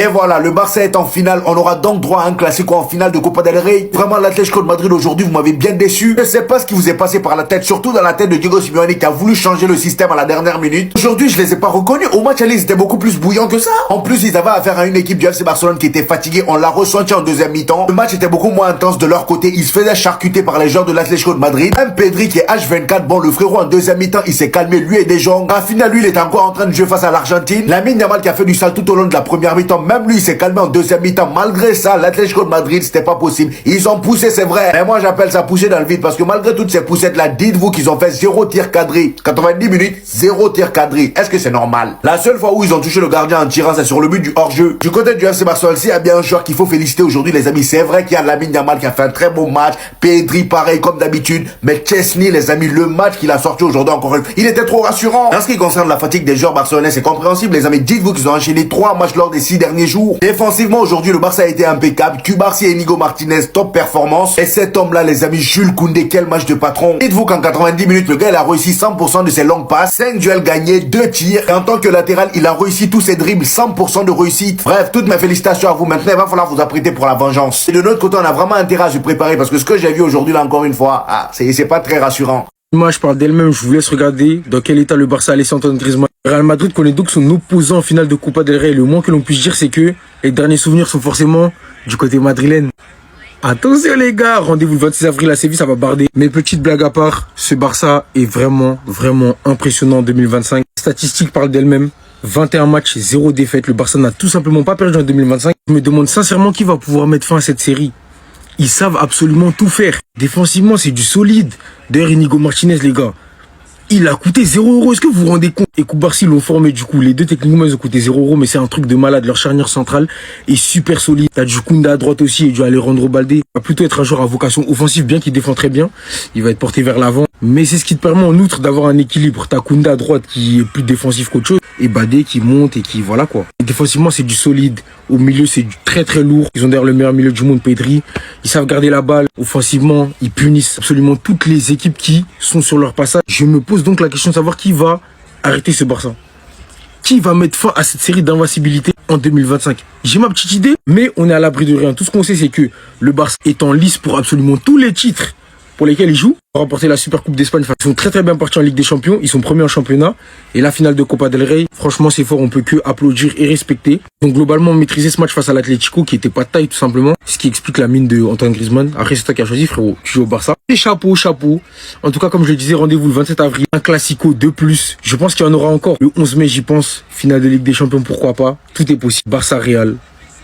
Et voilà, le Barça est en finale. On aura donc droit à un classico en finale de Copa del Rey. Vraiment, l'Atlético de Madrid aujourd'hui, vous m'avez bien déçu. Je ne sais pas ce qui vous est passé par la tête, surtout dans la tête de Diego Simeone qui a voulu changer le système à la dernière minute. Aujourd'hui, je les ai pas reconnus. Au match aller, ils étaient beaucoup plus bouillants que ça. En plus, ils avaient affaire à une équipe du FC Barcelone qui était fatiguée. On l'a ressenti en deuxième mi-temps. Le match était beaucoup moins intense de leur côté. Ils se faisaient charcuter par les joueurs de l'Atlético de Madrid. Même Pedri qui est H24. Bon, le frérot en deuxième mi-temps, il s'est calmé, lui et De Jong. En finale, lui, il était encore en train de jouer face à l'Argentine. Lamine Yamal qui a fait du sale tout au long de la première mi-temps. Même lui, il s'est calmé en deuxième mi-temps. Malgré ça, l'Atlético de Madrid, c'était pas possible. Ils ont poussé, c'est vrai. Mais moi, j'appelle ça pousser dans le vide parce que malgré toutes ces poussettes-là, dites-vous qu'ils ont fait 0 tir cadré. 90 minutes, 0 tir cadré. Est-ce que c'est normal? La seule fois où ils ont touché le gardien en tirant, c'est sur le but du hors-jeu. Du côté du FC Barcelone, s'il y a bien un joueur qu'il faut féliciter aujourd'hui, les amis, c'est vrai qu'il y a Lamine Yamal qui a fait un très beau match. Pedri, pareil, comme d'habitude. Mais Chesney, les amis, le match qu'il a sorti aujourd'hui encore une fois, il était trop rassurant. En ce qui concerne la fatigue des joueurs barcelonais, c'est compréhensible, les amis. Dites-vous qu'ils ont enchaîné 3 matchs lors des 6 derniers jours. Défensivement, aujourd'hui, le Barça a été impeccable. Cubarsí et Inigo Martinez, top performance. Et cet homme-là, les amis, Jules Koundé, quel match de patron. Dites-vous qu'en 90 minutes, le gars, il a réussi 100% de ses longues passes, 5 duels gagnés, 2 tirs. Et en tant que latéral, il a réussi tous ses dribbles, 100% de réussite. Bref, toutes mes félicitations à vous. Maintenant, il va falloir vous apprêter pour la vengeance. Et de notre côté, on a vraiment intérêt à se préparer parce que ce que j'ai vu aujourd'hui, là, encore une fois, c'est pas très rassurant. L'image parle d'elle-même, je vous laisse regarder dans quel état le Barça a laissé Antoine Griezmann. Real Madrid connaît donc son opposant en finale de Copa del Rey. Le moins que l'on puisse dire, c'est que les derniers souvenirs sont forcément du côté madrilène. Attention les gars, rendez-vous le 26 avril à Séville, ça va barder. Mais petite blague à part, ce Barça est vraiment impressionnant en 2025. Les statistiques parlent d'elles-mêmes. 21 matchs, 0 défaite. Le Barça n'a tout simplement pas perdu en 2025. Je me demande sincèrement qui va pouvoir mettre fin à cette série. Ils savent absolument tout faire. Défensivement, c'est du solide. D'ailleurs, Inigo Martinez, les gars, il a coûté 0 €. Est-ce que vous vous rendez compte? Et Cubarsí l'ont formé du coup. Les deux techniquement, ils ont coûté 0 €, mais c'est un truc de malade. Leur charnière centrale est super solide. T'as du Koundé à droite aussi et du Alejandro Balde. Il va plutôt être un joueur à vocation offensive, bien qu'il défend très bien. Il va être porté vers l'avant. Mais c'est ce qui te permet en outre d'avoir un équilibre. T'as Koundé à droite qui est plus défensif qu'autre chose. Et Badé qui monte et qui, voilà quoi. Et défensivement, c'est du solide. Au milieu, c'est du très lourd. Ils ont d'ailleurs le meilleur milieu du monde, Pedri. Ils savent garder la balle. Offensivement, ils punissent absolument toutes les équipes qui sont sur leur passage. Je me pose donc la question de savoir qui va arrêter ce Barça. Qui va mettre fin à cette série d'invincibilité en 2025? J'ai ma petite idée, mais on est à l'abri de rien. Tout ce qu'on sait, c'est que le Barça est en lice pour absolument tous les titres pour lesquels ils jouent. Pour remporter la Super Coupe d'Espagne, ils sont très bien partis en Ligue des Champions. Ils sont premiers en championnat. Et la finale de Copa del Rey, franchement, c'est fort. On peut que applaudir et respecter. Donc globalement, maîtriser ce match face à l'Atlético, qui était pas de taille tout simplement. Ce qui explique la mine de Antoine Griezmann. Après, c'est toi qui as choisi, frérot. Tu joues au Barça. Et chapeau. En tout cas, comme je le disais, rendez-vous le 27 avril. Un classico de plus. Je pense qu'il y en aura encore. Le 11 mai, j'y pense. Finale de Ligue des Champions, pourquoi pas. Tout est possible. Barça-Real.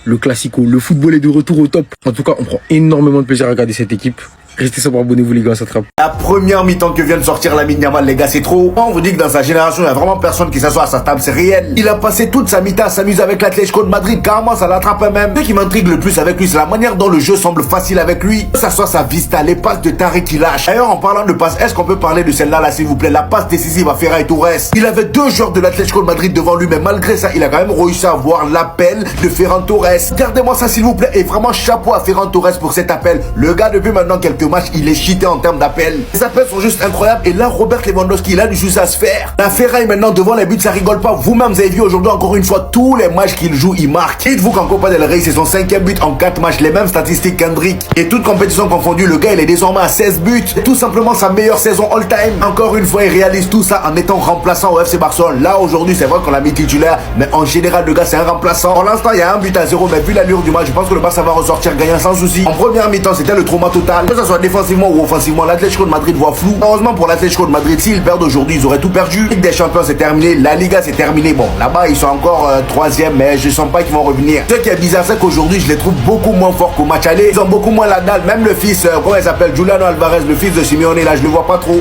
Le classico. Le football est de retour au top. En tout cas, on prend énormément de plaisir à regarder cette équipe. Restez sobre, abonnez-vous les gars, ça trappe. La première mi-temps que vient de sortir Lamine Yamal, les gars, c'est trop. On vous dit que dans sa génération, il y a vraiment personne qui s'assoit à sa table, c'est réel. Il a passé toute sa mi-temps à s'amuser avec l'Atlético de Madrid, carrément ça l'attrape même. Ce qui m'intrigue le plus avec lui, c'est la manière dont le jeu semble facile avec lui. Que ça soit sa vista, les passes de Tariq qu'il lâche. D'ailleurs, en parlant de passes, est-ce qu'on peut parler de celle-là, là, s'il vous plaît, la passe décisive à Ferran Torres. Il avait 2 joueurs de l'Atlético de Madrid devant lui, mais malgré ça, il a quand même réussi à voir l'appel de Ferran Torres. Regardez-moi ça, s'il vous plaît, et vraiment chapeau à Ferran Torres pour cet appel. Le gars, depuis maintenant quelques matchs, il est cheaté en termes d'appels. Les appels sont juste incroyables. Et là, Robert Lewandowski, il a du juste à se faire. La Ferraille maintenant devant les buts, ça rigole pas. Vous-même, vous avez vu aujourd'hui encore une fois tous les matchs qu'il joue, il marque. Dites-vous qu'en Copa del Rey, c'est son 5e but en 4 matchs. Les mêmes statistiques qu'Hendrick. Et toute compétition confondue, le gars, il est désormais à 16 buts. C'est tout simplement sa meilleure saison all-time. Encore une fois, il réalise tout ça en étant remplaçant au FC Barcelone. Là, aujourd'hui, c'est vrai qu'on l'a mis titulaire. Mais en général, le gars, c'est un remplaçant. Pour l'instant, il y a un but à 0. Mais vu l'allure du match, je pense que le Barça va ressortir gagnant sans souci. En première mi-temps, c'était le trauma total. Que ce soit défensivement ou offensivement, l'Atlético de Madrid voit flou. Heureusement pour l'Atlético de Madrid, s'ils perdent aujourd'hui, ils auraient tout perdu. Ligue des Champions, c'est terminé. La Liga, c'est terminé. Bon, là-bas, ils sont encore 3e, mais je sens pas qu'ils vont revenir. Ce qui est bizarre, c'est qu'aujourd'hui, je les trouve beaucoup moins forts qu'au match aller. Ils ont beaucoup moins la dalle. Même le fils, comment il s'appelle, Juliano Alvarez, le fils de Simeone, là, je le vois pas trop.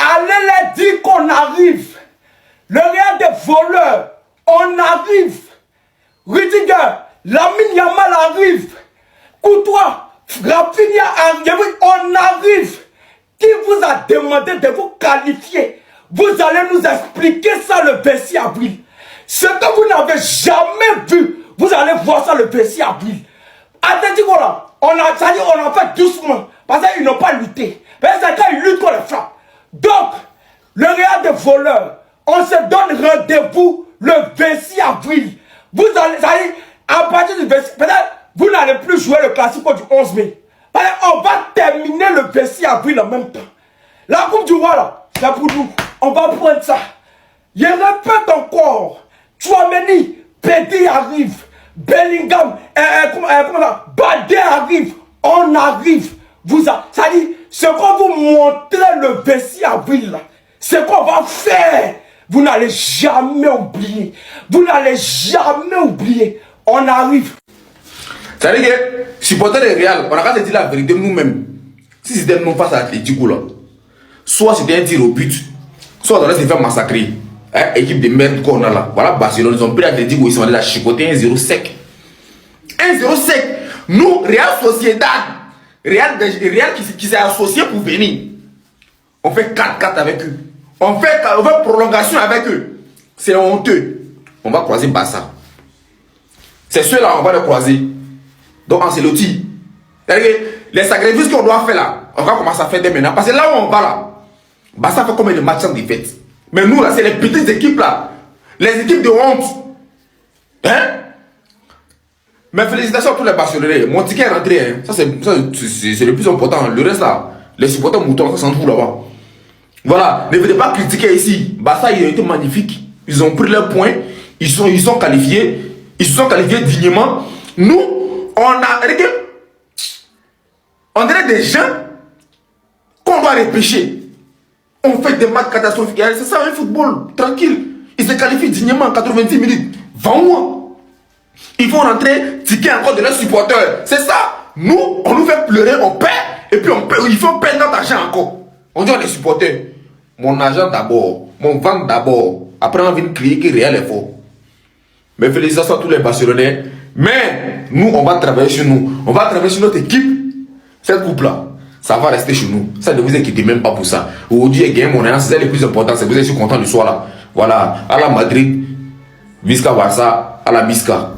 Allez les dire qu'on arrive. Le Real des voleurs, on arrive. Rudiger, Lamine Yamal arrive. Courtois, Rafinha arrive, on arrive. Qui vous a demandé de vous qualifier? Vous allez nous expliquer ça le 26 avril. Ce que vous n'avez jamais vu, vous allez voir ça le 26 avril. Atlético là, on a fait doucement, parce qu'ils n'ont pas lutté. Mais c'est quand ils luttent qu'on les frappe. Donc, le Real des voleurs, on se donne rendez-vous le 26 avril. Vous allez, à peut-être vous n'allez plus jouer le Classico du 11 mai. On va terminer le 26 avril en même temps. La Coupe du Roi, là, c'est pour nous. On va prendre ça. Je répète encore. Tchouaméni, Pédi arrive. Bellingham, Badé arrive. On arrive. Ça dit, ce qu'on vous montrer le 26 avril, là, ce qu'on va faire, vous n'allez jamais oublier. Vous n'allez jamais oublier. On arrive. Ça veut dire que, supporter le Real, on a qu'à se dire la vérité nous-mêmes. Si c'était nous face à l'Atlético, là, soit c'était un tir au but, soit on allait se faire massacrer. Hein, équipe de merde qu'on a là. Voilà, Barcelone, ils ont pris l'Atlético, ils sont allés la chicoter 1-0 sec. 1-0 sec. Nous, Real Sociedad, Real qui s'est associé pour venir. On fait 4-4 avec eux. On fait prolongation avec eux. C'est honteux. On va croiser Barça. C'est ceux-là, on va les croiser. Donc Ancelotti, les sacrifices qu'on doit faire là, on va commencer à faire dès maintenant. Parce que là où on va là, Barça fait combien de matchs en défaite? Mais nous là, c'est les petites équipes là. Les équipes de honte. Hein? Mais félicitations à tous les Barcelonais. Mon ticket est rentré. Hein. Ça c'est le plus important. Le reste là, les supporters moutons, ça s'en fout là-bas. Voilà, ne venez pas critiquer ici. Barça, ils ont été magnifiques. Ils ont pris leurs points. Ils sont qualifiés. Ils se sont qualifiés dignement. Nous, on dirait des gens qu'on doit repêcher. On fait des matchs catastrophiques. C'est ça un football, tranquille. Ils se qualifient dignement en 90 minutes. 20 mois. Ils vont rentrer, ticker encore de leurs supporters. C'est ça. Nous, on nous fait pleurer, on perd. Et puis il faut perdre notre argent encore. On dit on est supporters. Mon argent d'abord. Mon ventre d'abord. Après on vient crier que Real est fort. Mais félicitations à tous les Barcelonais. Mais nous, on va travailler sur nous. On va travailler sur notre équipe. Cette coupe-là, ça va rester chez nous. Ça ne vous inquiétez même pas pour ça. Aujourd'hui, game, on est c'est le plus important. C'est que vous êtes content du soir là. Voilà. À la Madrid, Visca Barça, à la Bisca.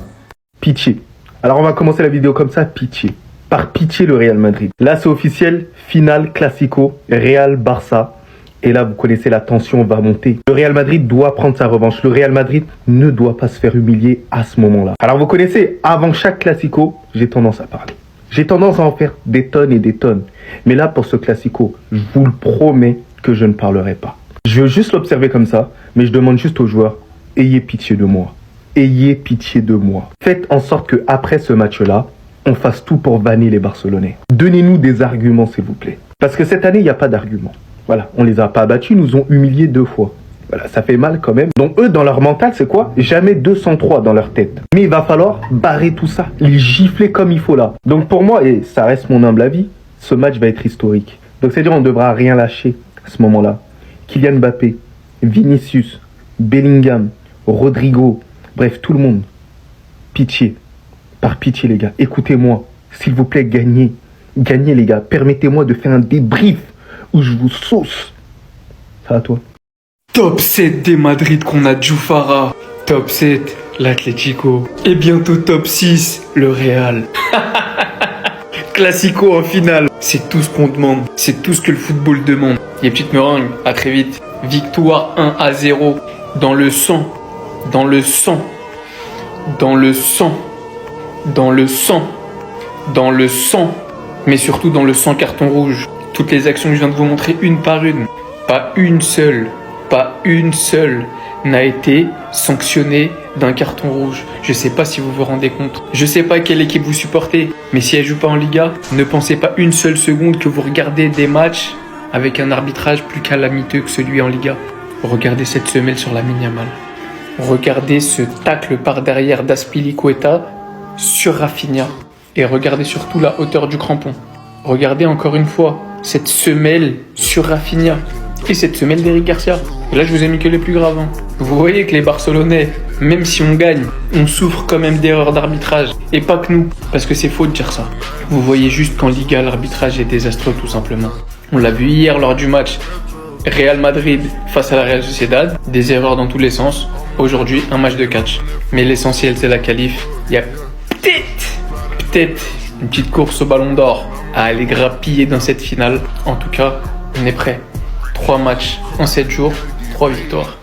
Pitié. Alors on va commencer la vidéo comme ça, pitié. Par pitié le Real Madrid. Là c'est officiel, finale Classico, Real Barça. Et là vous connaissez la tension va monter. Le Real Madrid doit prendre sa revanche. Le Real Madrid ne doit pas se faire humilier à ce moment-là. Alors vous connaissez, avant chaque Classico, j'ai tendance à parler. J'ai tendance à en faire des tonnes et des tonnes. Mais là pour ce Classico, je vous le promets que je ne parlerai pas. Je veux juste l'observer comme ça, mais je demande juste aux joueurs, ayez pitié de moi. Ayez pitié de moi. Faites en sorte qu'après ce match-là, on fasse tout pour vanner les Barcelonais. Donnez-nous des arguments, s'il vous plaît. Parce que cette année, il n'y a pas d'arguments. Voilà, on les a pas battus, ils nous ont humiliés 2 fois. Voilà, ça fait mal quand même. Donc eux, dans leur mental, c'est quoi? Jamais 203 dans leur tête. Mais il va falloir barrer tout ça, les gifler comme il faut là. Donc pour moi, et ça reste mon humble avis, ce match va être historique. Donc c'est-à-dire on ne devra rien lâcher à ce moment-là. Kylian Mbappé, Vinicius, Bellingham, Rodrigo, bref, tout le monde. Pitié. Par pitié, les gars. Écoutez-moi. S'il vous plaît, gagnez. Gagnez, les gars. Permettez-moi de faire un débrief où je vous sauce. Ça à toi. Top 7 des Madrid qu'on a Djoufara. Top 7, l'Atlético. Et bientôt top 6, le Real. Classico en finale. C'est tout ce qu'on demande. C'est tout ce que le football demande. Les petites meringues, à très vite. Victoire 1-0. Dans le sang. Dans le sang. Dans le sang. Dans le sang. Dans le sang. Mais surtout dans le sang carton rouge. Toutes les actions que je viens de vous montrer une par une. Pas une seule n'a été sanctionnée d'un carton rouge. Je sais pas si vous vous rendez compte. Je sais pas quelle équipe vous supportez. Mais si elle joue pas en Liga, ne pensez pas une seule seconde que vous regardez des matchs avec un arbitrage plus calamiteux que celui en Liga. Regardez cette semelle sur Lamine Yamal. Regardez ce tacle par derrière d'Azpilicueta sur Rafinha. Et regardez surtout la hauteur du crampon. Regardez encore une fois cette semelle sur Rafinha. Et cette semelle d'Eric Garcia. Et là je vous ai mis que les plus graves. Hein. Vous voyez que les Barcelonais, même si on gagne, on souffre quand même d'erreurs d'arbitrage. Et pas que nous, parce que c'est faux de dire ça. Vous voyez juste qu'en Liga, l'arbitrage est désastreux tout simplement. On l'a vu hier lors du match Real Madrid face à la Real Sociedad. Des erreurs dans tous les sens. Aujourd'hui, un match de catch. Mais l'essentiel, c'est la qualif. Il y a peut-être une petite course au ballon d'or à aller grappiller dans cette finale. En tout cas, on est prêt. 3 matchs en 7 jours, 3 victoires.